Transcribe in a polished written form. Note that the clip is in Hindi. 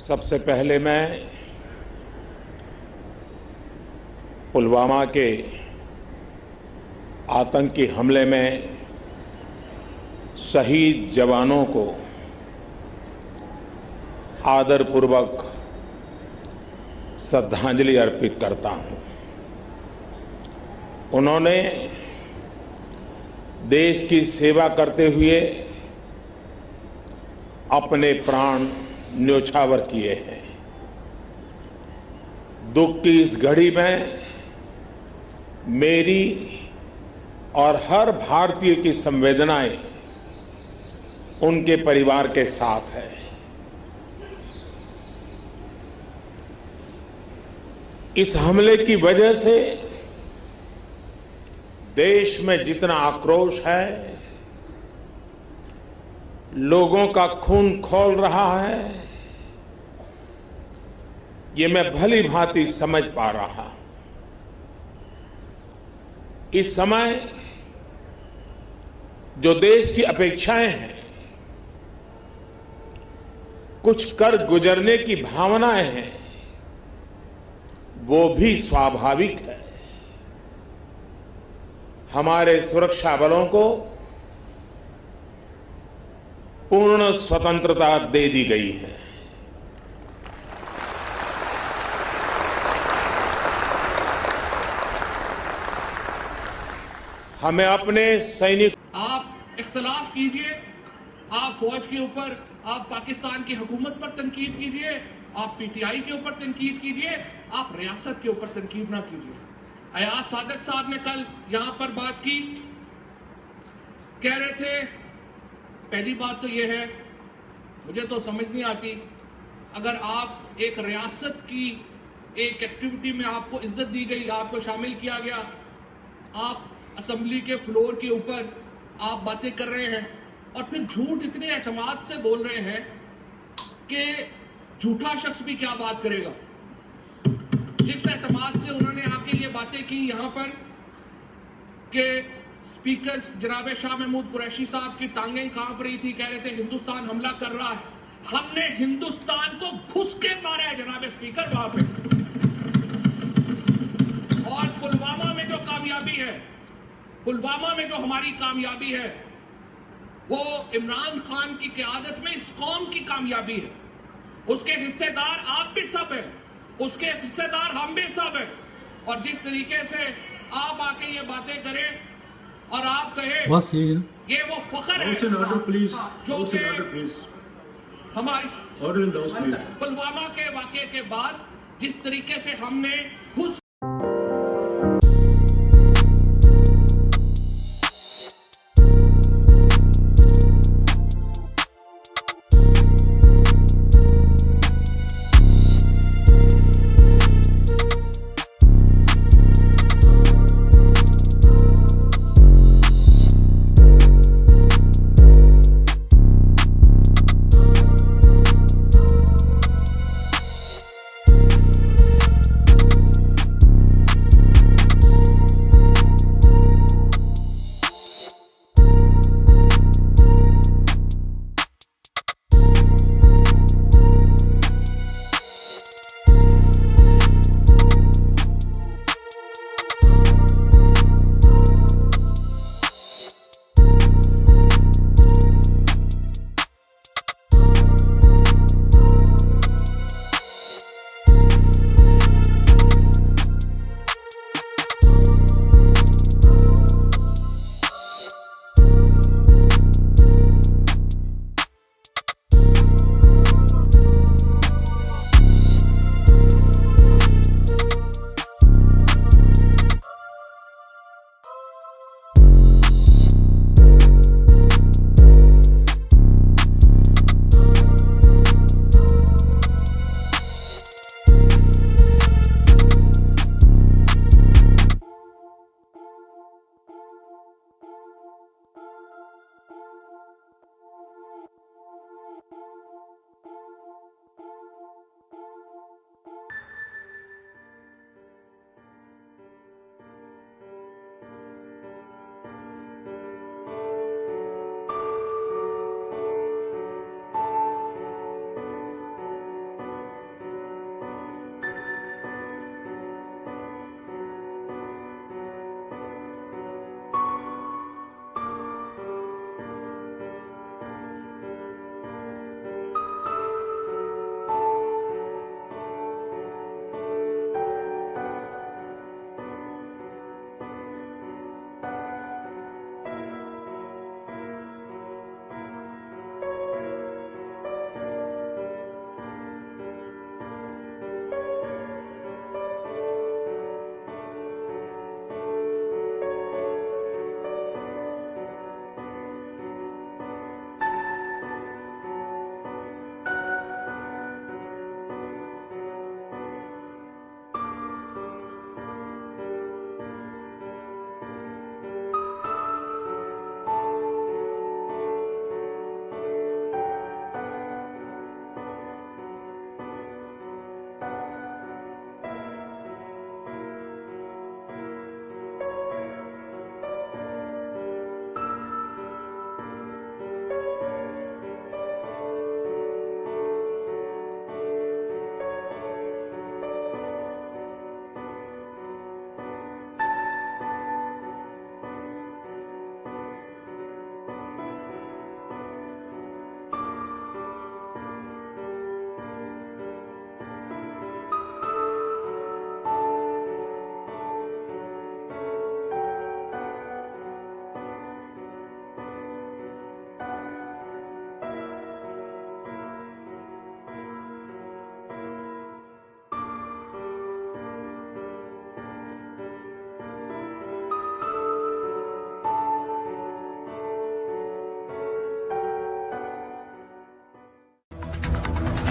सबसे पहले मैं पुलवामा के आतंकी हमले में शहीद जवानों को आदरपूर्वक श्रद्धांजलि अर्पित करता हूं। उन्होंने देश की सेवा करते हुए अपने प्राण न्योछावर किए हैं। दुख की इस घड़ी में मेरी और हर भारतीय की संवेदनाएं उनके परिवार के साथ है। इस हमले की वजह से देश में जितना आक्रोश है, लोगों का खून खौल रहा है, ये मैं भली भांति समझ पा रहा हूं। इस समय जो देश की अपेक्षाएं हैं, कुछ कर गुजरने की भावनाएं हैं, वो भी स्वाभाविक है। हमारे सुरक्षा बलों को पूर्ण स्वतंत्रता दे दी गई है। हमें अपने सैनिक आप इख्तलाफ कीजिए, आप फौज के ऊपर, आप पाकिस्तान की हुकूमत पर तनकीद कीजिए, आप पीटीआई के ऊपर तनकीद कीजिए, आप रियासत के ऊपर तनकीद ना कीजिए। अयाज सादिक साहब ने कल यहां पर बात की, कह रहे थे, पहली बात तो यह है, मुझे तो समझ नहीं आती, अगर आप एक रियासत की एक एक्टिविटी में आपको इज्जत दी गई, आपको शामिल किया गया, आप असेंबली के फ्लोर के ऊपर आप बातें कर रहे हैं और फिर झूठ इतने एतमाद से बोल रहे हैं कि झूठा शख्स भी क्या बात करेगा। जिस एतमाद से उन्होंने आके ये बातें की यहां पर कि स्पीकर जनाब शाह महमूद कुरैशी साहब की टांगें कांप रही थी, कह रहे थे हिंदुस्तान हमला कर रहा है। हमने हिंदुस्तान को घुस के मारा है जनाब स्पीकर वहां पे। और पुलवामा में जो कामयाबी है, पुलवामा में जो हमारी कामयाबी है, वो इमरान खान की क़यादत में इस कौम की कामयाबी है। उसके हिस्सेदार आप भी सब हैं, उसके हिस्सेदार हम भी सब हैं। और जिस तरीके से आप आके ये बातें करें और आप कहें ये वो फख्र है जो कि हमारी पुलवामा के वाक़े के बाद जिस तरीके से हमने घुस